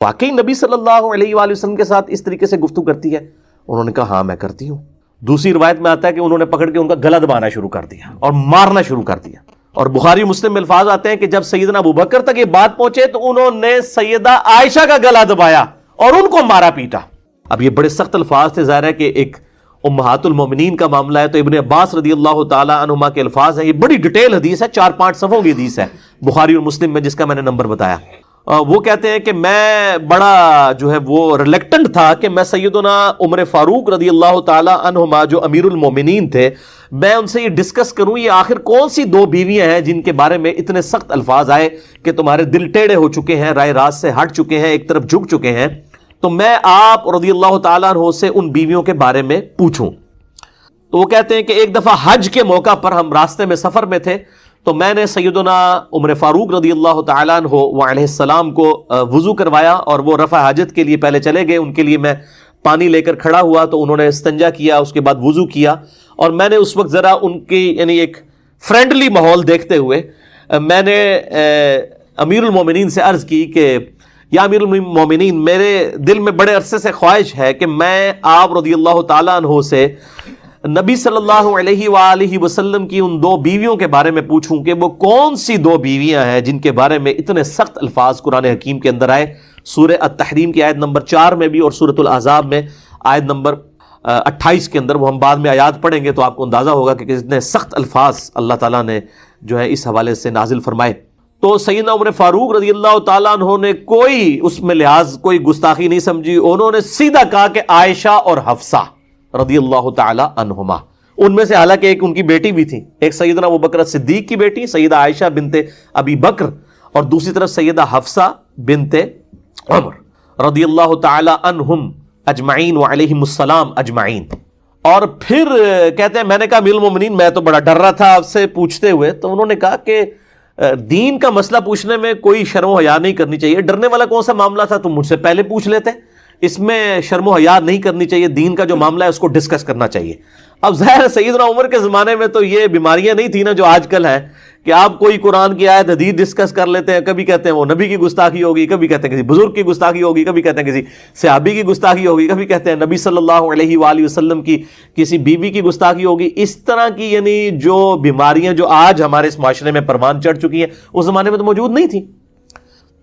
واقعی نبی صلی اللہ علیہ وآلہ وسلم کے ساتھ اس طریقے سے گفتگو کرتی ہے؟ انہوں نے کہا ہاں میں کرتی ہوں. دوسری روایت میں آتا ہے کہ انہوں نے پکڑ کے ان کا گلا دبانا شروع کر دیا اور مارنا شروع کر دیا. اور بخاری مسلم میں الفاظ آتے ہیں کہ جب سیدنا ابو بکر تک یہ بات پہنچے تو انہوں نے سیدہ عائشہ کا گلا دبایا اور ان کو مارا پیٹا. اب یہ بڑے سخت الفاظ تھے. ظاہر ہے کہ ایک امہات المومنین کا معاملہ ہے تو ابن عباس رضی اللہ تعالی عنہما کے الفاظ ہیں. یہ بڑی ڈیٹیل حدیث ہے, 4-5 صفحوں کی حدیث ہے بخاری اور مسلم میں, جس کا میں نے نمبر بتایا. وہ کہتے ہیں کہ میں بڑا جو ہے وہ ریلیکٹنٹ تھا کہ میں سیدنا عمر فاروق رضی اللہ تعالی عنہما جو امیر المومنین تھے, میں ان سے یہ ڈسکس کروں یہ آخر کون سی 2 بیویاں ہیں جن کے بارے میں اتنے سخت الفاظ آئے کہ تمہارے دل ٹیڑے ہو چکے ہیں, رائے راست سے ہٹ چکے ہیں, ایک طرف جھک چکے ہیں. تو میں آپ رضی اللہ تعالیٰ عنہ سے ان بیویوں کے بارے میں پوچھوں. تو وہ کہتے ہیں کہ ایک دفعہ حج کے موقع پر ہم راستے میں سفر میں تھے تو میں نے سیدنا عمر فاروق رضی اللہ تعالیٰ عنہ علیہ السلام کو وضو کروایا اور وہ رفع حاجت کے لیے پہلے چلے گئے. ان کے لیے میں پانی لے کر کھڑا ہوا تو انہوں نے استنجا کیا, اس کے بعد وضو کیا. اور میں نے اس وقت ذرا ان کی یعنی ایک فرینڈلی ماحول دیکھتے ہوئے میں نے امیر المومنین سے عرض کی کہ یا امیر المومنین, میرے دل میں بڑے عرصے سے خواہش ہے کہ میں آپ رضی اللہ تعالیٰ عنہ سے نبی صلی اللہ علیہ وآلہ وسلم کی ان 2 بیویوں کے بارے میں پوچھوں کہ وہ کون سی 2 بیویاں ہیں جن کے بارے میں اتنے سخت الفاظ قرآن حکیم کے اندر آئے. سورہ التحریم کی آیت نمبر 4 میں بھی اور سورۃ الاحزاب میں آیت نمبر 28 کے اندر. وہ ہم بعد میں آیات پڑھیں گے تو آپ کو اندازہ ہوگا کہ کتنے سخت الفاظ اللہ تعالیٰ نے جو ہے اس حوالے سے نازل فرمائے. تو سیدنا عمر فاروق رضی اللہ تعالیٰ عنہ نے کوئی اس میں لحاظ کوئی گستاخی نہیں سمجھی. انہوں نے سیدھا کہا کہ عائشہ اور حفصہ رضی اللہ تعالی عنہما. ان میں سے حالانکہ ایک ان کی بیٹی بھی تھی, ایک سیدنا ابو بکر صدیق کی بیٹی سیدہ عائشہ بنت ابی بکر اور دوسری طرف سیدہ حفصہ بنت عمر رضی اللہ تعالی عنہم اجمعین وعلیہم السلام اجمعین. اور پھر کہتے ہیں میں نے کہا امیر المومنین میں تو بڑا ڈر رہا تھا آپ سے پوچھتے ہوئے. تو انہوں نے کہا کہ دین کا مسئلہ پوچھنے میں کوئی شرم و حیا نہیں کرنی چاہیے. ڈرنے والا کون سا معاملہ تھا, تم مجھ سے پہلے پوچھ لیتے. اس میں شرم و حیا نہیں کرنی چاہیے, دین کا جو معاملہ ہے اس کو ڈسکس کرنا چاہیے. اب ظاہر سیدنا عمر کے زمانے میں تو یہ بیماریاں نہیں تھیں نا جو آج کل ہیں کہ آپ کوئی قرآن کی آیت حدیث ڈسکس کر لیتے ہیں. کبھی کہتے ہیں وہ نبی کی گستاخی ہوگی, کبھی کہتے ہیں کسی بزرگ کی گستاخی ہوگی, کبھی کہتے ہیں کسی صحابی کی گستاخی ہوگی, کبھی کہتے ہیں نبی صلی اللہ علیہ وآلہ وسلم کی کسی بیوی کی گستاخی ہوگی. اس طرح کی یعنی جو بیماریاں جو آج ہمارے اس معاشرے میں پروان چڑھ چکی ہیں اس زمانے میں تو موجود نہیں تھیں.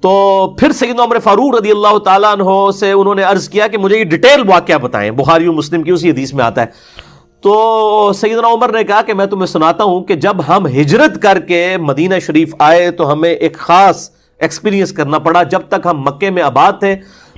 تو پھر سیدنا عمر فاروق رضی اللہ تعالیٰ عنہ سے انہوں نے عرض کیا کہ مجھے یہ ڈیٹیل واقعہ بتائیں. بخاری و مسلم کی اسی حدیث میں آتا ہے. تو سیدنا عمر نے کہا کہ میں تمہیں سناتا ہوں کہ جب ہم ہجرت کر کے مدینہ شریف آئے تو ہمیں ایک خاص ایکسپیرینس کرنا پڑا. جب تک ہم مکے میں آباد تھے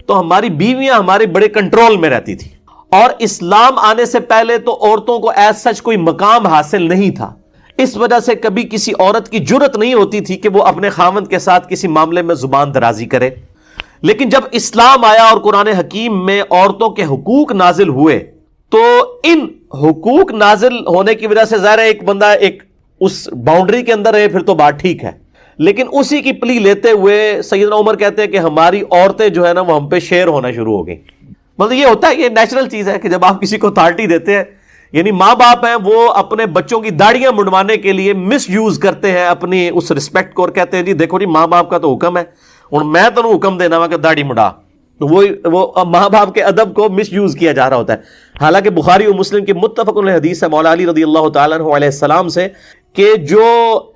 تو ہماری بیویاں ہمارے بڑے کنٹرول میں رہتی تھی, اور اسلام آنے سے پہلے تو عورتوں کو ایز سچ کوئی مقام حاصل نہیں تھا. اس وجہ سے کبھی کسی عورت کی جرت نہیں ہوتی تھی کہ وہ اپنے خاوند کے ساتھ کسی معاملے میں زبان درازی کرے. لیکن جب اسلام آیا اور قرآن حکیم میں عورتوں کے حقوق نازل ہوئے تو ان حقوق نازل ہونے کی وجہ سے ظاہر ہے ایک بندہ ایک اس باؤنڈری کے اندر ہے پھر تو بات ٹھیک ہے. لیکن اسی کی پلی لیتے ہوئے سیدنا عمر کہتے ہیں کہ ہماری عورتیں جو ہے نا وہ ہم پہ شیر ہونا شروع ہو گئی. مطلب یہ ہوتا ہے, یہ نیچرل چیز ہے کہ جب آپ کسی کو اتھارٹی دیتے ہیں, یعنی ماں باپ ہیں وہ اپنے بچوں کی داڑیاں منڈوانے کے لیے مس یوز کرتے ہیں اپنی اس رسپیکٹ کو, اور کہتے ہیں جی دیکھو جی ماں باپ کا تو حکم ہے, اور میں تو حکم دینا وا کہ داڑھی مڈا. تو وہ ماں باپ کے ادب کو مس یوز کیا جا رہا ہوتا ہے. حالانکہ بخاری و مسلم کی متفق علیہ حدیث ہے مولا علی رضی اللہ تعالیٰ عنہ علیہ السلام سے کہ جو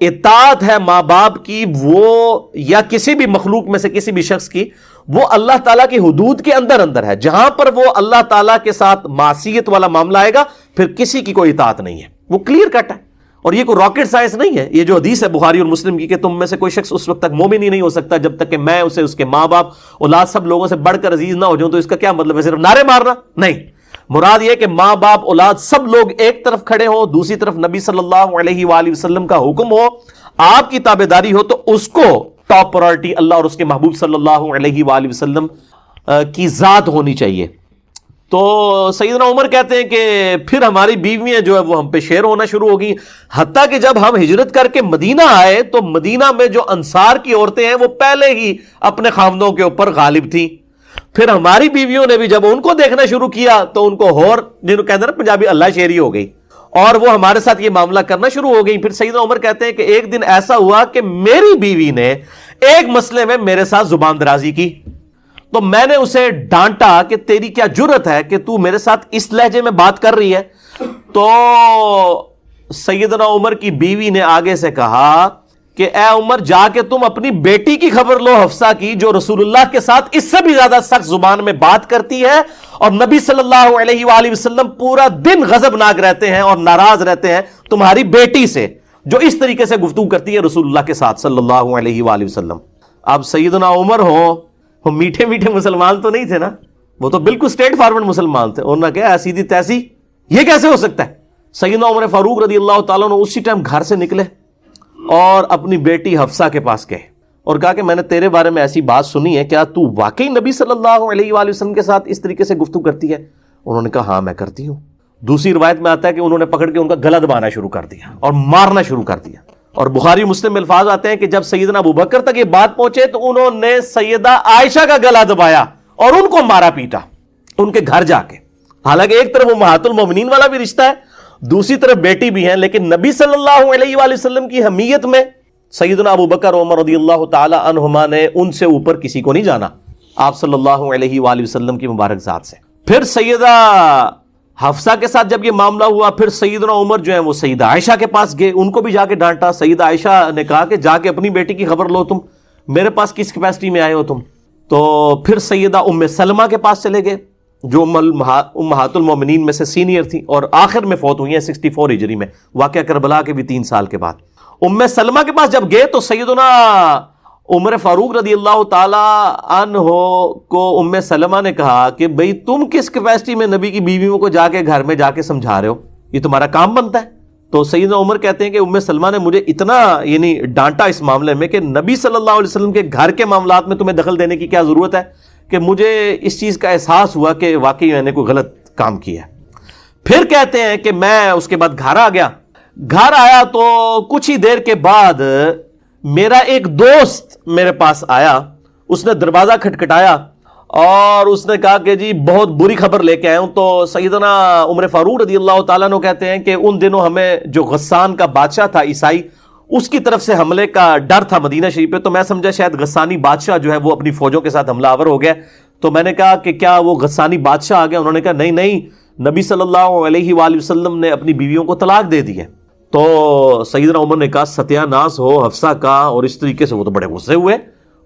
اطاعت ہے ماں باپ کی وہ یا کسی بھی مخلوق میں سے کسی بھی شخص کی, وہ اللہ تعالیٰ کی حدود کے اندر اندر ہے. جہاں پر وہ اللہ تعالیٰ کے ساتھ معصیت والا معاملہ آئے گا پھر کسی کی کوئی اطاعت نہیں ہے. وہ کلیئر کٹ ہے, اور یہ کوئی راکٹ سائنس نہیں ہے. یہ جو حدیث ہے بخاری اور مسلم کی کہ تم میں سے کوئی شخص اس وقت تک مومن ہی نہیں ہو سکتا جب تک کہ میں اسے اس کے ماں باپ اولاد سب لوگوں سے بڑھ کر عزیز نہ ہو جاؤں. تو اس کا کیا مطلب ہے صرف نعرے مارنا؟ نہیں, مراد یہ کہ ماں باپ اولاد سب لوگ ایک طرف کھڑے ہوں, دوسری طرف نبی صلی اللہ علیہ وآلہ وسلم کا حکم ہو, آپ کی تابعداری ہو, تو اس کو ٹاپ پرائورٹی اللہ اور اس کے محبوب صلی اللہ علیہ وآلہ وسلم کی ذات ہونی چاہیے. تو سیدنا عمر کہتے ہیں کہ پھر ہماری بیویاں جو ہے وہ ہم پہ شیر ہونا شروع ہو گئی, حتیٰ کہ جب ہم ہجرت کر کے مدینہ آئے تو مدینہ میں جو انصار کی عورتیں ہیں وہ پہلے ہی اپنے خاوندوں کے اوپر غالب تھیں. پھر ہماری بیویوں نے بھی جب ان کو دیکھنا شروع کیا تو ان کو ہور جنہوں کہتے ہیں نا پنجابی اللہ شیری ہو گئی, اور وہ ہمارے ساتھ یہ معاملہ کرنا شروع ہو گئی. پھر سیدنا عمر کہتے ہیں کہ ایک دن ایسا ہوا کہ میری بیوی نے ایک مسئلے میں میرے ساتھ زبان درازی کی. تو میں نے اسے ڈانٹا کہ تیری کیا جرت ہے کہ تو میرے ساتھ اس لہجے میں بات کر رہی ہے. تو سیدنا عمر کی بیوی نے آگے سے کہا کہ اے عمر، جا کے تم اپنی بیٹی کی خبر لو حفصہ کی، جو رسول اللہ کے ساتھ اس سے بھی زیادہ سخت زبان میں بات کرتی ہے، اور نبی صلی اللہ علیہ وآلہ وسلم پورا دن غضبناک رہتے ہیں اور ناراض رہتے ہیں تمہاری بیٹی سے، جو اس طریقے سے گفتگو کرتی ہے رسول اللہ کے ساتھ صلی اللہ علیہ وآلہ وسلم. اب سیدنا عمر وہ میٹھے میٹھے مسلمان تو نہیں تھے نا، وہ تو بالکل اسٹریٹ فارورڈ مسلمان تھے. انہوں نے کہا سیدھی تیسی، یہ کیسے ہو سکتا ہے؟ سیدنا عمر فاروق رضی اللہ تعالیٰ عنہ اسی ٹائم گھر سے نکلے اور اپنی بیٹی حفصہ کے پاس گئے اور کہا کہ میں نے تیرے بارے میں ایسی بات سنی ہے، کیا تو واقعی نبی صلی اللہ علیہ وآلہ وسلم کے ساتھ اس طریقے سے گفتگو کرتی ہے؟ انہوں نے کہا ہاں میں کرتی ہوں. دوسری روایت میں آتا ہے کہ انہوں نے پکڑ کے ان کا گلا دبانا شروع کر دیا اور مارنا شروع کر دیا. اور بخاری مسلم میں الفاظ آتے ہیں کہ جب سیدنا ابوبکر تک یہ بات پہنچے تو انہوں نے سیدہ عائشہ کا گلا دبایا اور ان کو مارا پیٹا ان کے گھر جا کے. حالانکہ ایک طرف امہات المومنین والا بھی رشتہ ہے، دوسری طرف بیٹی بھی ہے، لیکن نبی صلی اللہ علیہ وآلہ وسلم کی حمیت میں سیدنا ابوبکر عمر رضی اللہ تعالی عنہما نے ان سے اوپر کسی کو نہیں جانا آپ صلی اللہ علیہ وآلہ وسلم کی مبارک ذات سے. پھر سیدہ حفصہ کے ساتھ جب یہ معاملہ ہوا، پھر سیدنا عمر جو ہیں وہ سیدہ عائشہ کے پاس گئے، ان کو بھی جا کے ڈانٹا. سیدہ عائشہ نے کہا کہ جا کے اپنی بیٹی کی خبر لو، تم میرے پاس کس کیپیسٹی میں آئے ہو تم؟ تو پھر سیدہ ام سلمہ کے پاس چلے گئے جو امہات المومنین میں سے سینئر تھی اور آخر میں فوت ہوئی ہیں 64 ہجری میں، واقعہ کربلا کے بھی 3 سال کے بعد. ام سلمہ کے پاس جب گئے تو سیدنا عمر فاروق رضی اللہ تعالی عنہ کو ام سلمہ نے کہا کہ بھئی تم کس کیپیسٹی میں نبی کی بیویوں کو جا کے گھر میں جا کے سمجھا رہے ہو؟ یہ تمہارا کام بنتا ہے. تو سیدنا عمر کہتے ہیں کہ ام سلمہ نے مجھے اتنا ڈانٹا اس معاملے میں کہ نبی صلی اللہ علیہ وسلم کے گھر کے معاملات میں تمہیں دخل دینے کی کیا ضرورت ہے، کہ مجھے اس چیز کا احساس ہوا کہ واقعی میں نے کوئی غلط کام کیا. پھر کہتے ہیں کہ میں اس کے بعد گھر آ گیا. گھر آیا تو کچھ ہی دیر کے بعد میرا ایک دوست میرے پاس آیا، اس نے دروازہ کھٹکھٹایا اور اس نے کہا کہ جی بہت بری خبر لے کے آیا ہوں. تو سیدنا عمر فاروق رضی اللہ تعالیٰ عنہ کہتے ہیں کہ ان دنوں ہمیں جو غسان کا بادشاہ تھا عیسائی، اس کی طرف سے حملے کا ڈر تھا مدینہ شریف پہ، تو میں سمجھا شاید غسانی بادشاہ جو ہے وہ اپنی فوجوں کے ساتھ حملہ آور ہو گیا. تو میں نے کہا کہ کیا وہ غسانی بادشاہ آ گیا؟ انہوں نے کہا نہیں نہیں، نبی صلی اللہ علیہ وآلہ وسلم نے اپنی بیویوں کو طلاق دے دی ہے. تو سیدنا عمر نے کہا ستیہ ناس ہو حفصہ کا، اور اس طریقے سے وہ تو بڑے غصے ہوئے.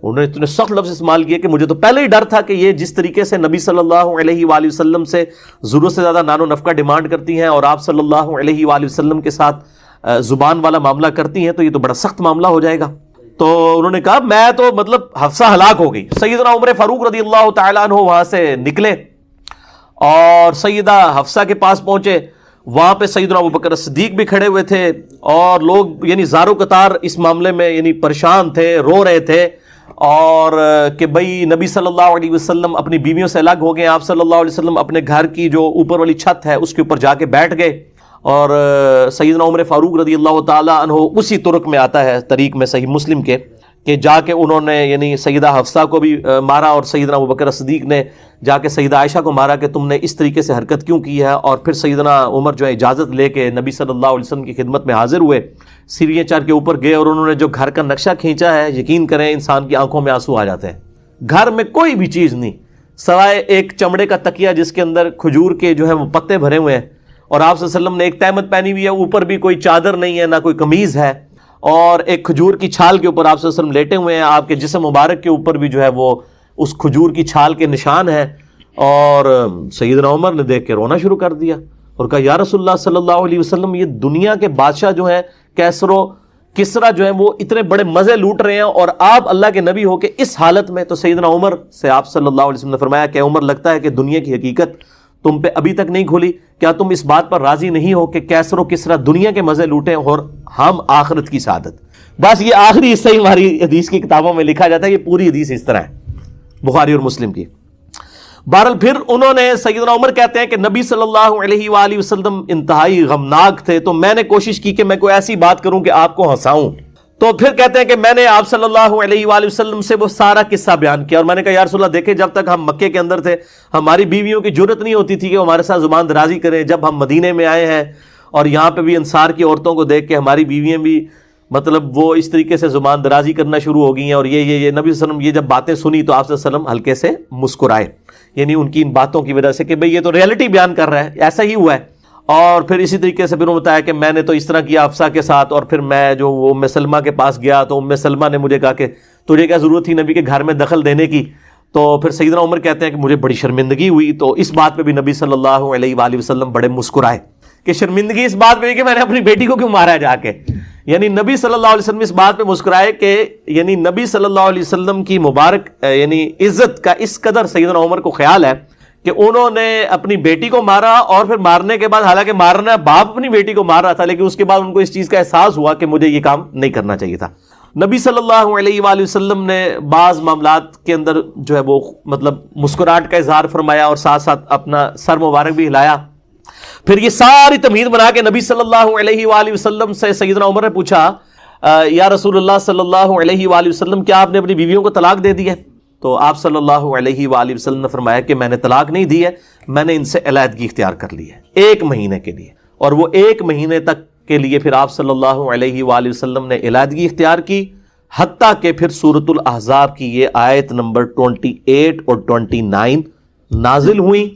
انہوں نے اتنے سخت لفظ استعمال کیے کہ مجھے تو پہلے ہی ڈر تھا کہ یہ جس طریقے سے نبی صلی اللہ علیہ وآلہ وسلم سے ضرورت سے زیادہ نان و نفقہ ڈیمانڈ کرتی ہیں اور آپ صلی اللہ علیہ وآلہ وسلم کے ساتھ زبان والا معاملہ کرتی ہیں، تو یہ تو بڑا سخت معاملہ ہو جائے گا. تو انہوں نے کہا میں تو حفصہ ہلاک ہو گئی. سیدنا عمر فاروق رضی اللہ تعالیٰ عنہ وہاں سے نکلے اور سیدہ حفصہ کے پاس پہنچے. وہاں پہ سیدنا ابوبکر صدیق بھی کھڑے ہوئے تھے اور لوگ زارو قطار اس معاملے میں پریشان تھے، رو رہے تھے، اور کہ بھئی نبی صلی اللہ علیہ وسلم اپنی بیویوں سے الگ ہو گئے. آپ صلی اللہ علیہ وسلم اپنے گھر کی جو اوپر والی چھت ہے اس کے اوپر جا کے بیٹھ گئے. اور سیدنا عمر فاروق رضی اللہ تعالی عنہ اسی طرق میں آتا ہے طریق میں صحیح مسلم کے کہ جا کے انہوں نے سیدہ حفصہ کو بھی مارا اور سیدنا ابوبکر صدیق نے جا کے سیدہ عائشہ کو مارا کہ تم نے اس طریقے سے حرکت کیوں کی ہے. اور پھر سیدنا عمر جو ہے اجازت لے کے نبی صلی اللہ علیہ وسلم کی خدمت میں حاضر ہوئے، سیڑھیاں چڑھ کے اوپر گئے اور انہوں نے جو گھر کا نقشہ کھینچا ہے، یقین کریں انسان کی آنکھوں میں آنسو آ جاتے ہیں. گھر میں کوئی بھی چیز نہیں سوائے ایک چمڑے کا تکیہ جس کے اندر کھجور کے جو ہے وہ پتے بھرے ہوئے ہیں، اور آپ صلی اللہ علیہ وسلم نے ایک تہمت پہنی ہوئی ہے، اوپر بھی کوئی چادر نہیں ہے نہ کوئی قمیض ہے، اور ایک کھجور کی چھال کے اوپر آپ صلی اللہ علیہ وسلم لیٹے ہوئے ہیں. آپ کے جسم مبارک کے اوپر بھی جو ہے وہ اس کھجور کی چھال کے نشان ہے. اور سیدنا عمر نے دیکھ کے رونا شروع کر دیا اور کہا یا رسول اللہ صلی اللہ علیہ وسلم، یہ دنیا کے بادشاہ جو ہیں کیسر و کسرا جو ہیں وہ اتنے بڑے مزے لوٹ رہے ہیں اور آپ اللہ کے نبی ہو کے اس حالت میں. تو سیدنا عمر سے آپ صلی اللہ علیہ وسلم نے فرمایا کہ عمر لگتا ہے کہ دنیا کی حقیقت تم پہ ابھی تک نہیں کھلی. کیا تم اس بات پر راضی نہیں ہو کہ کیسر و کسرا دنیا کے مزے لوٹیں اور ہم آخرت کی سعادت؟ بس یہ آخری حصہ ہی ہماری حدیث کی کتابوں میں لکھا جاتا ہے، یہ پوری حدیث اس طرح ہے بخاری اور مسلم کی. بہرحال پھر انہوں نے سیدنا عمر کہتے ہیں کہ نبی صلی اللہ علیہ وآلہ وسلم انتہائی غمناک تھے، تو میں نے کوشش کی کہ میں کوئی ایسی بات کروں کہ آپ کو ہنساؤں. تو پھر کہتے ہیں کہ میں نے آپ صلی اللہ علیہ وآلہ وسلم سے وہ سارا قصہ بیان کیا اور میں نے کہا یا رسول اللہ دیکھیں جب تک ہم مکے کے اندر تھے ہماری بیویوں کی جرت نہیں ہوتی تھی کہ وہ ہمارے ساتھ زبان درازی کریں. جب ہم مدینے میں آئے ہیں اور یہاں پہ بھی انصار کی عورتوں کو دیکھ کے ہماری بیویاں بھی مطلب وہ اس طریقے سے زبان درازی کرنا شروع ہو گئی ہیں، اور یہ نبی صلی اللہ علیہ وسلم یہ جب باتیں سنی تو آپ صلی اللہ علیہ وسلم ہلکے سے مسکرائے، یعنی ان کی ان باتوں کی وجہ سے کہ بھئی یہ تو ریئلٹی بیان کر رہا ہے، ایسا ہی ہوا ہے۔ اور پھر اسی طریقے سے پھر انہوں نے بتایا کہ میں نے تو اس طرح کیا حفصہ کے ساتھ، اور پھر میں جو ام سلمہ کے پاس گیا تو ام سلمہ نے مجھے کہا کہ تجھے کیا ضرورت تھی نبی کے گھر میں دخل دینے کی؟ تو پھر سیدنا عمر کہتے ہیں کہ مجھے بڑی شرمندگی ہوئی، تو اس بات پہ بھی نبی صلی اللہ علیہ وآلہ وسلم بڑے مسکرائے کہ شرمندگی اس بات پہ کہ میں نے اپنی بیٹی کو کیوں مارا ہے جا کے، یعنی نبی صلی اللہ علیہ وسلم اس بات پہ مسکرائے کہ یعنی نبی صلی اللہ علیہ وسلم کی مبارک یعنی عزت کا اس قدر سیدنا عمر کو خیال ہے کہ انہوں نے اپنی بیٹی کو مارا، اور پھر مارنے کے بعد حالانکہ مارنا باپ اپنی بیٹی کو مار رہا تھا، لیکن اس کے بعد ان کو اس چیز کا احساس ہوا کہ مجھے یہ کام نہیں کرنا چاہیے تھا۔ نبی صلی اللہ علیہ وآلہ وسلم نے بعض معاملات کے اندر جو ہے وہ مطلب مسکراہٹ کا اظہار فرمایا اور ساتھ ساتھ اپنا سر مبارک بھی ہلایا۔ پھر یہ ساری تمہید بنا کے نبی صلی اللہ علیہ وآلہ وسلم سے سیدنا عمر نے پوچھا یا رسول اللہ صلی اللہ علیہ وآلہ وسلم کیا آپ نے اپنی بیویوں کو طلاق دے دی ہے؟ تو آپ صلی اللہ علیہ وآلہ وسلم نے فرمایا کہ میں نے طلاق نہیں دی ہے، میں نے ان سے علیحدگی اختیار کر لی ہے 1 مہینے کے لیے، اور وہ 1 مہینے تک کے لیے پھر آپ صلی اللہ علیہ وآلہ وسلم نے علیحدگی اختیار کی، حتیٰ کہ پھر سورۃ الاحزاب کی یہ آیت نمبر 28 اور 29 نازل ہوئیں،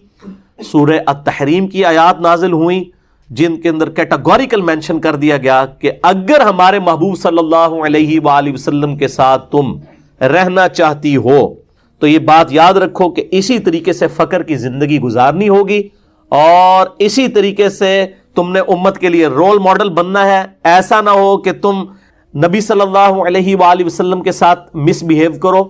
سورہ التحریم کی آیات نازل ہوئیں، جن کے اندر کیٹاگوریکل مینشن کر دیا گیا کہ اگر ہمارے محبوب صلی اللہ علیہ وآلہ وسلم کے ساتھ تم رہنا چاہتی ہو تو یہ بات یاد رکھو کہ اسی طریقے سے فقر کی زندگی گزارنی ہوگی، اور اسی طریقے سے تم نے امت کے لیے رول ماڈل بننا ہے۔ ایسا نہ ہو کہ تم نبی صلی اللہ علیہ وآلہ وسلم کے ساتھ مس بیہیو کرو،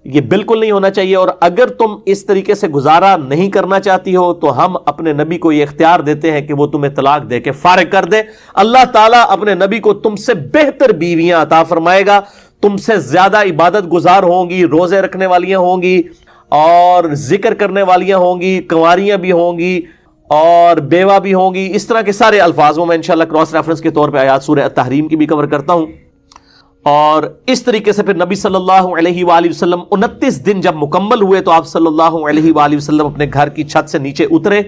یہ بالکل نہیں ہونا چاہیے، اور اگر تم اس طریقے سے گزارا نہیں کرنا چاہتی ہو تو ہم اپنے نبی کو یہ اختیار دیتے ہیں کہ وہ تمہیں طلاق دے کے فارغ کر دے۔ اللہ تعالیٰ اپنے نبی کو تم سے بہتر بیویاں عطا فرمائے گا، تم سے زیادہ عبادت گزار ہوں گی، روزے رکھنے والیاں ہوں گی، اور ذکر کرنے والیاں ہوں گی، کنواریاں بھی ہوں گی، اور بیوہ بھی ہوں گی، اس طرح کے سارے الفاظوں میں انشاءاللہ کراس ریفرنس کے طور پہ آیات سورہ التحریم کی بھی کور کرتا ہوں۔ اور اس طریقے سے پھر نبی صلی اللہ علیہ وآلہ وسلم 29 دن جب مکمل ہوئے تو آپ صلی اللہ علیہ وآلہ وسلم اپنے گھر کی چھت سے نیچے اترے،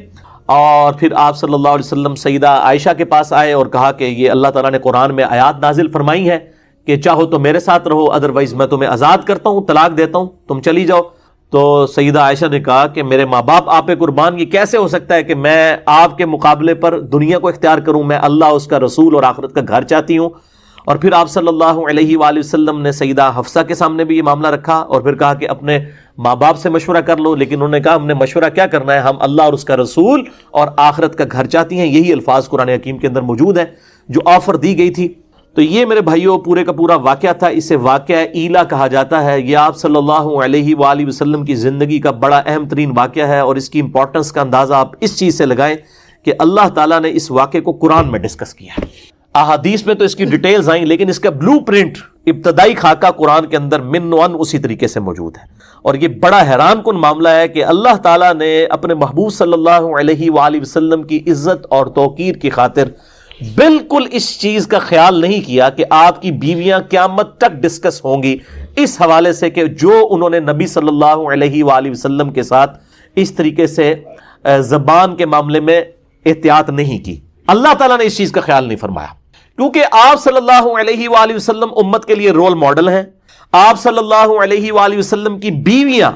اور پھر آپ صلی اللہ علیہ وسلم سیدہ عائشہ کے پاس آئے اور کہا کہ یہ اللہ تعالیٰ نے قرآن میں آیات نازل فرمائی ہے کہ چاہو تو میرے ساتھ رہو، ادروائز میں تمہیں آزاد کرتا ہوں، طلاق دیتا ہوں، تم چلی جاؤ۔ تو سیدہ عائشہ نے کہا کہ میرے ماں باپ آپ پہ قربان، یہ کیسے ہو سکتا ہے کہ میں آپ کے مقابلے پر دنیا کو اختیار کروں، میں اللہ، اس کا رسول اور آخرت کا گھر چاہتی ہوں۔ اور پھر آپ صلی اللہ علیہ وآلہ وسلم نے سیدہ حفصہ کے سامنے بھی یہ معاملہ رکھا، اور پھر کہا کہ اپنے ماں باپ سے مشورہ کر لو، لیکن انہوں نے کہا ہم نے مشورہ کیا کرنا ہے، ہم اللہ اور اس کا رسول اور آخرت کا گھر چاہتی ہیں۔ یہی الفاظ قرآن حکیم کے اندر موجود ہیں جو آفر دی گئی تھی۔ تو یہ میرے بھائیوں پورے کا پورا واقعہ تھا، اسے واقعہ ایلا کہا جاتا ہے۔ یہ آپ صلی اللہ علیہ وآلہ وسلم کی زندگی کا بڑا اہم ترین واقعہ ہے، اور اس کی امپورٹنس کا اندازہ آپ اس چیز سے لگائیں کہ اللہ تعالیٰ نے اس واقعے کو قرآن میں ڈسکس کیا ہے۔ احادیث میں تو اس کی ڈیٹیلز آئیں، لیکن اس کا بلو پرنٹ، ابتدائی خاکہ قرآن کے اندر من و عن اسی طریقے سے موجود ہے۔ اور یہ بڑا حیران کن معاملہ ہے کہ اللہ تعالیٰ نے اپنے محبوب صلی اللہ علیہ وآلہ وسلم کی عزت اور توقیر کی خاطر بالکل اس چیز کا خیال نہیں کیا کہ آپ کی بیویاں قیامت تک ڈسکس ہوں گی، اس حوالے سے کہ جو انہوں نے نبی صلی اللہ علیہ وآلہ وسلم کے ساتھ اس طریقے سے زبان کے معاملے میں احتیاط نہیں کی۔ اللہ تعالیٰ نے اس چیز کا خیال نہیں فرمایا، کیونکہ آپ صلی اللہ علیہ وآلہ وسلم امت کے لیے رول ماڈل ہیں۔ آپ صلی اللہ علیہ وآلہ وسلم کی بیویاں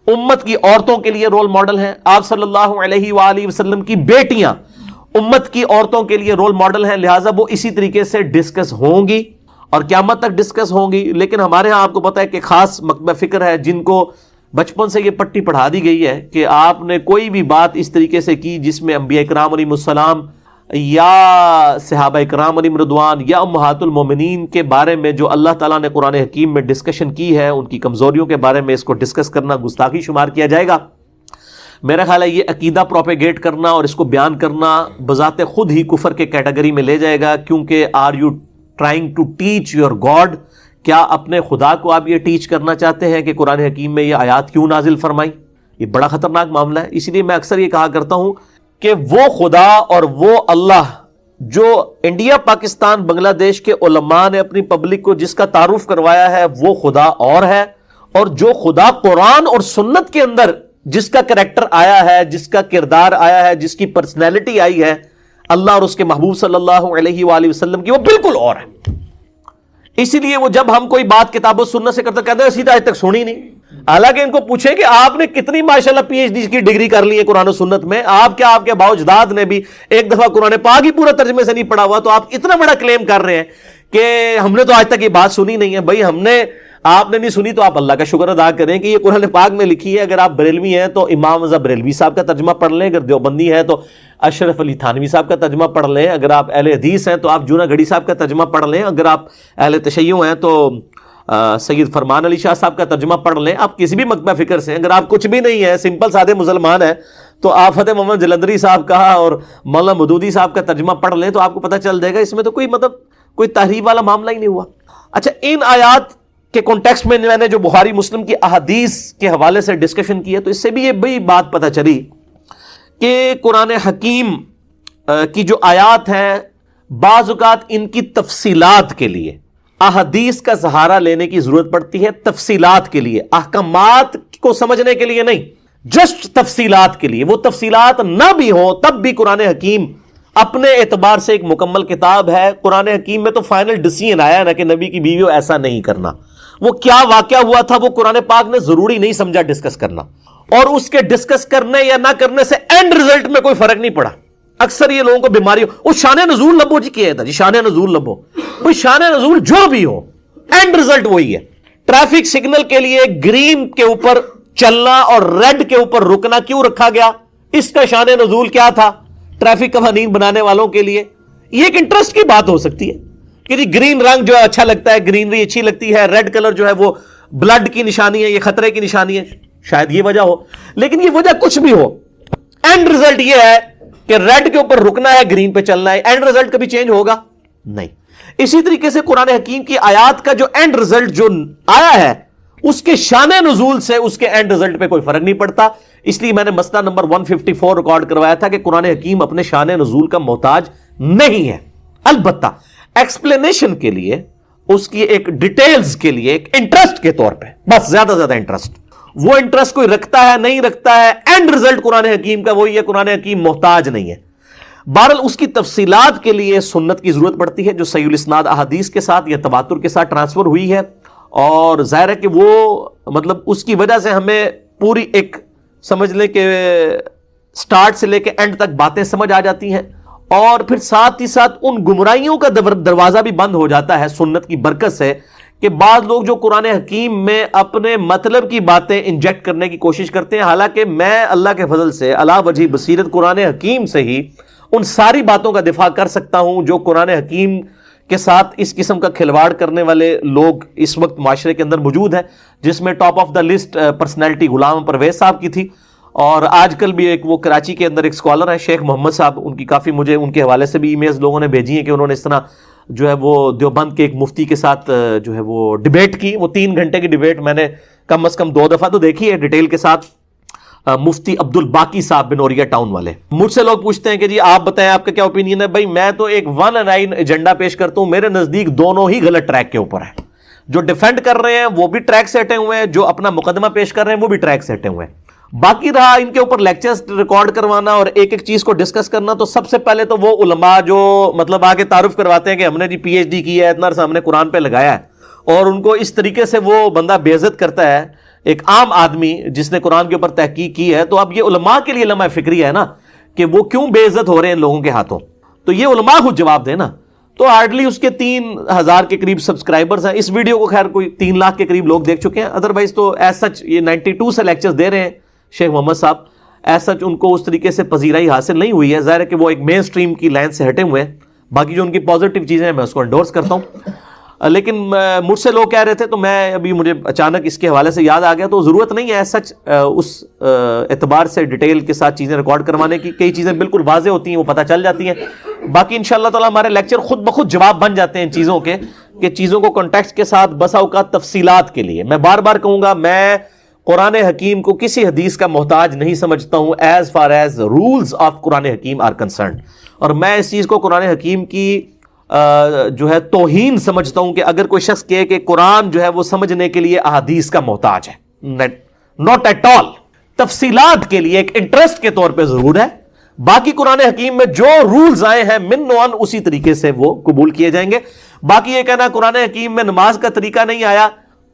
امت کی عورتوں کے لیے رول ماڈل ہیں۔ آپ صلی اللہ علیہ وآلہ وسلم کی بیٹیاں امت کی عورتوں کے لیے رول ماڈل ہیں، لہٰذا وہ اسی طریقے سے ڈسکس ہوں گی اور قیامت تک ڈسکس ہوں گی۔ لیکن ہمارے ہاں آپ کو پتہ ہے کہ خاص مکتبہ فکر ہے جن کو بچپن سے یہ پٹی پڑھا دی گئی ہے کہ آپ نے کوئی بھی بات اس طریقے سے کی جس میں انبیاء کرام علیہ السلام یا صحابہ کرام علیہ رضوان یا امہات المومنین کے بارے میں جو اللہ تعالیٰ نے قرآن حکیم میں ڈسکشن کی ہے، ان کی کمزوریوں کے بارے میں اس کو ڈسکس کرنا گستاخی شمار کیا جائے گا۔ میرا خیال ہے یہ عقیدہ پروپیگیٹ کرنا اور اس کو بیان کرنا بذات خود ہی کفر کے کیٹیگری میں لے جائے گا، کیونکہ are you trying to teach your god, کیا اپنے خدا کو آپ یہ ٹیچ کرنا چاہتے ہیں کہ قرآن حکیم میں یہ آیات کیوں نازل فرمائی؟ یہ بڑا خطرناک معاملہ ہے۔ اسی لیے میں اکثر یہ کہا کرتا ہوں کہ وہ خدا اور وہ اللہ جو انڈیا، پاکستان، بنگلہ دیش کے علماء نے اپنی پبلک کو جس کا تعارف کروایا ہے وہ خدا اور ہے، اور جو خدا قرآن اور سنت کے اندر جس کا کریکٹر آیا ہے، جس کا کردار آیا ہے، جس کی پرسنالٹی آئی ہے اللہ اور اس کے محبوب صلی اللہ علیہ وآلہ وسلم کی، وہ بالکل اور ہے۔ اسی لیے وہ جب ہم کوئی بات کتاب و سنت سے کرتے کہتے ہیں سیدھا آج تک سنی نہیں. حالانکہ ان کو پوچھیں کہ آپ نے کتنی ماشاءاللہ پی ایچ ڈی کی ڈگری کر لی ہے قرآن و سنت میں, آپ کیا آپ کے باؤ اجداد نے بھی ایک دفعہ قرآن پاک ہی پورا ترجمے سے نہیں پڑھا ہوا, تو آپ اتنا بڑا کلیم کر رہے ہیں کہ ہم نے تو آج تک یہ بات سنی نہیں ہے. بھائی ہم نے, آپ نے نہیں سنی تو آپ اللہ کا شکر ادا کریں کہ یہ قرآن پاک میں لکھی ہے. اگر آپ بریلوی ہیں تو امام رضا بریلوی صاحب کا ترجمہ پڑھ لیں, اگر دیوبندی ہے تو اشرف علی تھانوی صاحب کا ترجمہ پڑھ لیں, اگر آپ اہل حدیث ہیں تو آپ جونا گڑھی صاحب کا ترجمہ پڑھ لیں, اگر آپ اہل تشیع ہیں تو سید فرمان علی شاہ صاحب کا ترجمہ پڑھ لیں. آپ کسی بھی مکتبہ فکر سے, اگر آپ کچھ بھی نہیں ہے, سمپل سادے مسلمان ہیں, تو آپ فتح محمد جلندری صاحب کا اور مولانا مودودی صاحب کا ترجمہ پڑھ لیں تو آپ کو پتہ چل جائے گا اس میں تو کوئی تحریف والا معاملہ ہی نہیں ہوا. اچھا, ان آیات کے کانٹیکسٹ میں نے جو بخاری مسلم کی احادیث کے حوالے سے ڈسکشن کی ہے, تو اس سے بھی یہ بڑی بات پتہ چلی کہ قرآن حکیم کی جو آیات ہیں بعض اوقات ان کی تفصیلات کے لیے احادیث کا سہارا لینے کی ضرورت پڑتی ہے. تفصیلات کے لیے, احکامات کو سمجھنے کے لیے نہیں, جسٹ تفصیلات کے لیے. وہ تفصیلات نہ بھی ہوں تب بھی قرآن حکیم اپنے اعتبار سے ایک مکمل کتاب ہے. قرآن حکیم میں تو فائنل ڈیسیژن آیا نا کہ نبی کی بیویوں ایسا نہیں کرنا. وہ کیا واقعہ ہوا تھا وہ قرآن پاک نے ضروری نہیں سمجھا ڈسکس کرنا, اور اس کے ڈسکس کرنے یا نہ کرنے سے اینڈ رزلٹ میں کوئی فرق نہیں پڑا. اکثر یہ لوگوں کو بیماری ہو, وہ شان نزول لبو جی کیا تھا جی, شان نزول لبو, کوئی شان نزول جو بھی ہو اینڈ رزلٹ وہی ہے. ٹریفک سگنل کے لیے گرین کے اوپر چلنا اور ریڈ کے اوپر رکنا کیوں رکھا گیا, اس کا شان نزول کیا تھا ٹریفک قوانین بنانے والوں کے لیے؟ یہ ایک انٹرسٹ کی بات ہو سکتی ہے کہ جی گرین رنگ جو ہے اچھا لگتا ہے, گرینری اچھی لگتی ہے, ریڈ کلر جو ہے وہ بلڈ کی نشانی ہے, یہ خطرے کی نشانی ہے, شاید یہ وجہ ہو. لیکن یہ وجہ کچھ بھی ہو, اینڈ رزلٹ یہ ہے کہ ریڈ کے اوپر رکنا ہے, گرین پہ چلنا ہے. اینڈ رزلٹ کبھی چینج ہوگا نہیں. اسی طریقے سے قرآن حکیم کی آیات کا جو اینڈ رزلٹ جو آیا ہے اس کے شان نزول سے اس کے اینڈ رزلٹ پہ کوئی فرق نہیں پڑتا. اس لیے میں نے مسئلہ نمبر 154 ریکارڈ کروایا تھا کہ قرآن حکیم اپنے شان نزول کا محتاج نہیں ہے. البتہ ایکسپلینیشن کے لیے, اس کی ایک ڈیٹیلز کے لیے, ایک انٹرسٹ کے طور پہ, بس زیادہ زیادہ انٹرسٹ, وہ انٹرسٹ کوئی رکھتا ہے نہیں رکھتا ہے, اینڈ رزلٹ قرآن حکیم کا وہی ہے. قرآن حکیم محتاج نہیں ہے. بہرحال اس کی تفصیلات کے لیے سنت کی ضرورت پڑتی ہے جو صحیح الاسناد احادیث کے ساتھ یا تواتر کے ساتھ ٹرانسفر ہوئی ہے, اور ظاہر ہے کہ وہ مطلب اس کی وجہ سے ہمیں پوری ایک سمجھ لیں کہ سٹارٹ سے لے کے اینڈ تک باتیں سمجھ آ جاتی ہیں, اور پھر ساتھ ہی ساتھ ان گمراہیوں کا دروازہ بھی بند ہو جاتا ہے سنت کی برکت سے, کہ بعض لوگ جو قرآن حکیم میں اپنے مطلب کی باتیں انجیکٹ کرنے کی کوشش کرتے ہیں. حالانکہ میں اللہ کے فضل سے علا وجہ بصیرت قرآن حکیم سے ہی ان ساری باتوں کا دفاع کر سکتا ہوں جو قرآن حکیم کے ساتھ اس قسم کا کھلواڑ کرنے والے لوگ اس وقت معاشرے کے اندر موجود ہیں, جس میں top of the list personality Ghulam Pervez صاحب کی تھی, اور آج کل بھی ایک وہ کراچی کے اندر ایک اسکالر ہے شیخ محمد صاحب, ان کی کافی مجھے ان کے حوالے سے بھی ای میلز لوگوں نے بھیجی ہیں کہ انہوں نے اس طرح جو ہے وہ دیوبند کے ایک مفتی کے ساتھ جو ہے وہ ڈیبیٹ کی. وہ 3 گھنٹے کی ڈیبیٹ میں نے کم از کم 2 دفعہ تو دیکھی ہے ڈیٹیل کے ساتھ, مفتی عبد الباقی صاحب بنوریا ٹاؤن والے. مجھ سے لوگ پوچھتے ہیں کہ جی آپ بتائیں آپ کا کیا اوپینین ہے. بھائی میں تو ایک 1 ایجنڈا پیش کرتا ہوں, میرے نزدیک دونوں ہی غلط ٹریک کے اوپر ہیں. جو ڈیفینڈ کر رہے ہیں وہ بھی ٹریک سے ہٹے ہوئے ہیں, جو اپنا مقدمہ پیش کر رہے ہیں وہ بھی ٹریک سے ہٹے ہوئے ہیں. باقی رہا ان کے اوپر لیکچرز ریکارڈ کروانا اور ایک ایک چیز کو ڈسکس کرنا, تو سب سے پہلے تو وہ علماء جو مطلب آگے تعارف کرواتے ہیں کہ ہم نے جی پی ایچ ڈی کی ہے, اتنا عرصہ ہم نے قرآن پہ لگایا ہے, اور ان کو اس طریقے سے وہ بندہ بے عزت کرتا ہے ایک عام آدمی جس نے قرآن کے اوپر تحقیق کی ہے. تو اب یہ علماء کے لیے لمحہ فکری ہے نا کہ وہ کیوں بے عزت ہو رہے ہیں ان لوگوں کے ہاتھوں, تو یہ علماء خود جواب دیں نا. تو ہارڈلی اس کے 3000 کے قریب سبسکرائبرز ہیں. اس ویڈیو کو خیر کوئی 3 لاکھ کے قریب لوگ دیکھ چکے ہیں. ادروائز تو ایز سچ یہ 92 سے لیکچرز دے رہے ہیں شیخ محمد صاحب, ایز سچ ان کو اس طریقے سے پذیرائی حاصل نہیں ہوئی ہے. ظاہر ہے کہ وہ ایک مین سٹریم کی لائن سے ہٹے ہوئے ہیں. باقی جو ان کی پازیٹیو چیزیں ہیں میں اس کو انڈورس کرتا ہوں. لیکن مجھ سے لوگ کہہ رہے تھے, تو میں ابھی مجھے اچانک اس کے حوالے سے یاد آ گیا, تو ضرورت نہیں ہے سچ اس اعتبار سے ڈیٹیل کے ساتھ چیزیں ریکارڈ کروانے کی. کئی چیزیں بالکل واضح ہوتی ہیں, وہ پتہ چل جاتی ہیں. باقی انشاءاللہ تعالی ہمارے لیکچر خود بخود جواب بن جاتے ہیں ان چیزوں کے, کہ چیزوں کو کانٹیکسٹ کے ساتھ بسا اوقات تفصیلات کے لیے. میں بار بار کہوں گا, میں قرآن حکیم کو کسی حدیث کا محتاج نہیں سمجھتا ہوں as far as rules of Quran حکیم آر کنسرنڈ, اور میں اس چیز کو قرآن حکیم کی جو ہے توہین سمجھتا ہوں کہ اگر کوئی شخص کہے کہ قرآن جو ہے وہ سمجھنے کے لیے احادیث کا محتاج ہے. Not at all. تفصیلات کے لیے ایک انٹرسٹ کے طور پہ ضرور ہے, باقی قرآن حکیم میں جو رولز آئے ہیں من و ان اسی طریقے سے وہ قبول کیے جائیں گے. باقی یہ کہنا قرآن حکیم میں نماز کا طریقہ نہیں آیا،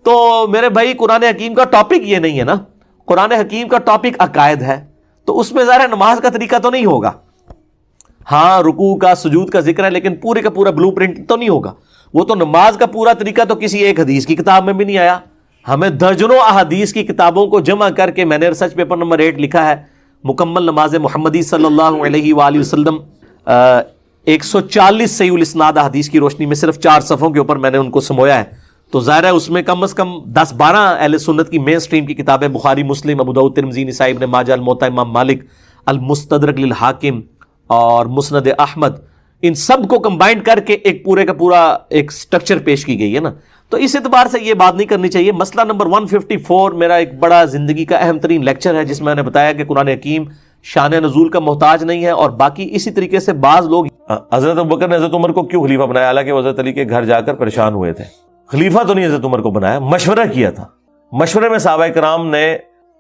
تو میرے بھائی قرآن حکیم کا ٹاپک یہ نہیں ہے نا، قرآن حکیم کا ٹاپک عقائد ہے، تو اس میں ظاہر نماز کا طریقہ تو نہیں ہوگا. ہاں رکوع کا سجود کا ذکر ہے، لیکن پورے کا پورا بلو پرنٹ تو نہیں ہوگا. وہ تو نماز کا پورا طریقہ تو کسی ایک حدیث کی کتاب میں بھی نہیں آیا. ہمیں درجنوں احادیث کی کتابوں کو جمع کر کے میں نے ریسرچ پیپر نمبر 8 لکھا ہے، مکمل نماز محمدی صلی اللہ علیہ وآلہ وسلم، 140 صحیح الاسناد احادیث کی روشنی میں صرف 4 صفحوں کے اوپر میں نے ان کو سمویا ہے. تو ظاہر ہے اس میں کم از کم 10-12 اہل سنت کی مین سٹریم کی کتابیں، بخاری، مسلم، ابو داؤد، ترمذی، نسائی، ابن ماجہ، الموطا امام مالک، المستدرک للحاکم اور مسند احمد، ان سب کو کمبائنڈ کر کے ایک پورے کا پورا ایک سٹرکچر پیش کی گئی ہے نا. تو اس اعتبار سے یہ بات نہیں کرنی چاہیے. مسئلہ نمبر 154 میرا ایک بڑا زندگی کا اہم ترین لیکچر ہے، جس میں نے بتایا کہ قرآن حکیم شان نزول کا محتاج نہیں ہے. اور باقی اسی طریقے سے بعض لوگ حضرت ابوبکر نے حضرت عمر کو کیوں خلیفہ بنایا، حالانکہ وہ حضرت علی کے گھر جا کر پریشان ہوئے تھے. خلیفہ تو نہیں حضرت عمر کو بنایا، مشورہ کیا تھا. مشورے میں صحابہ کرام نے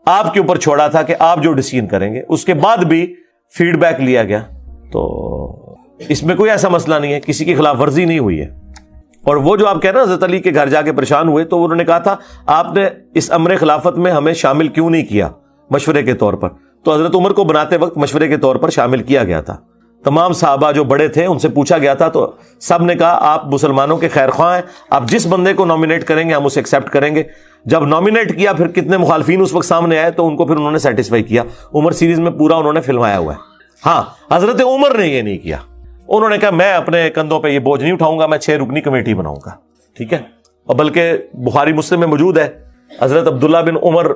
آپ کے اوپر چھوڑا تھا کہ آپ جو ڈیسیژن کریں گے. اس کے بعد بھی فیڈ بیک لیا گیا. تو اس میں کوئی ایسا مسئلہ نہیں ہے، کسی کی خلاف ورزی نہیں ہوئی ہے. اور وہ جو آپ کہہ رہے ہیں حضرت علی کے گھر جا کے پریشان ہوئے، تو انہوں نے کہا تھا آپ نے اس امر خلافت میں ہمیں شامل کیوں نہیں کیا مشورے کے طور پر. تو حضرت عمر کو بناتے وقت مشورے کے طور پر شامل کیا گیا تھا. تمام صحابہ جو بڑے تھے ان سے پوچھا گیا تھا، تو سب نے کہا آپ مسلمانوں کے خیر خواہ ہیں، آپ جس بندے کو نامینیٹ کریں گے ہم اسے ایکسیپٹ کریں گے. جب نامینیٹ کیا پھر کتنے مخالفین اس وقت سامنے آئے تو ان کو پھر انہوں نے سیٹسفائی کیا. عمر سیریز میں پورا انہوں نے فلمایا ہوا ہے. ہاں حضرت عمر نے یہ نہیں کیا. انہوں نے کہا میں اپنے کندھوں پہ یہ بوجھ نہیں اٹھاؤں گا، میں 6 رکنی کمیٹی بناؤں گا. ٹھیک ہے. اور بلکہ بخاری مسلم میں موجود ہے، حضرت عبداللہ بن عمر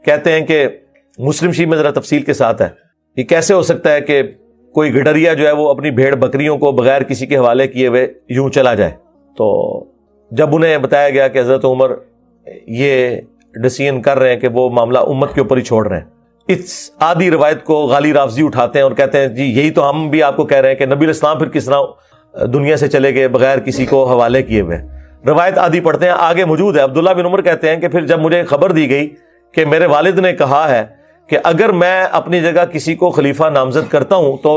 کہتے ہیں کہ مسلم شریف میں ذرا تفصیل کے ساتھ ہے، یہ کیسے ہو سکتا ہے کہ کوئی گڈریا جو ہے وہ اپنی بھیڑ بکریوں کو بغیر کسی کے حوالے کیے ہوئے یوں چلا جائے. تو جب انہیں بتایا گیا کہ حضرت عمر یہ ڈیسیژن کر رہے ہیں کہ وہ معاملہ امت کے اوپر ہی چھوڑ رہے ہیں، اس آدھی روایت کو غالی رافضی اٹھاتے ہیں اور کہتے ہیں جی یہی تو ہم بھی آپ کو کہہ رہے ہیں کہ نبی الاسلام پھر کس طرح دنیا سے چلے گئے بغیر کسی کو حوالے کیے ہوئے. روایت آدھی پڑھتے ہیں، آگے موجود ہے. عبداللہ بن عمر کہتے ہیں کہ پھر جب مجھے خبر دی گئی کہ میرے والد نے کہا ہے کہ اگر میں اپنی جگہ کسی کو خلیفہ نامزد کرتا ہوں تو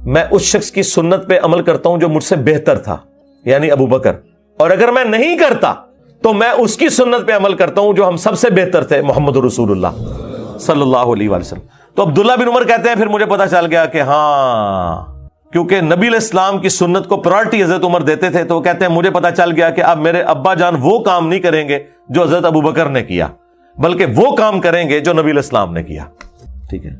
میں اس شخص کی سنت پہ عمل کرتا ہوں جو مجھ سے بہتر تھا، یعنی ابو بکر، اور اگر میں نہیں کرتا تو میں اس کی سنت پہ عمل کرتا ہوں جو ہم سب سے بہتر تھے، محمد رسول اللہ صلی اللہ علیہ وآلہ وسلم. تو عبداللہ بن عمر کہتے ہیں پھر مجھے پتا چل گیا کہ ہاں، کیونکہ نبی علیہ السلام کی سنت کو پرائرٹی حضرت عمر دیتے تھے، تو وہ کہتے ہیں مجھے پتا چل گیا کہ اب میرے ابا جان وہ کام نہیں کریں گے جو حضرت ابو بکر نے کیا، بلکہ وہ کام کریں گے جو نبی علیہ السلام نے کیا. ٹھیک ہے.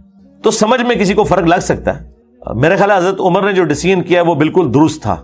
تو سمجھ میں کسی کو فرق لگ سکتا ہے. میرے خیال ہے حضرت عمر نے جو ڈیسیژن کیا وہ بالکل درست تھا.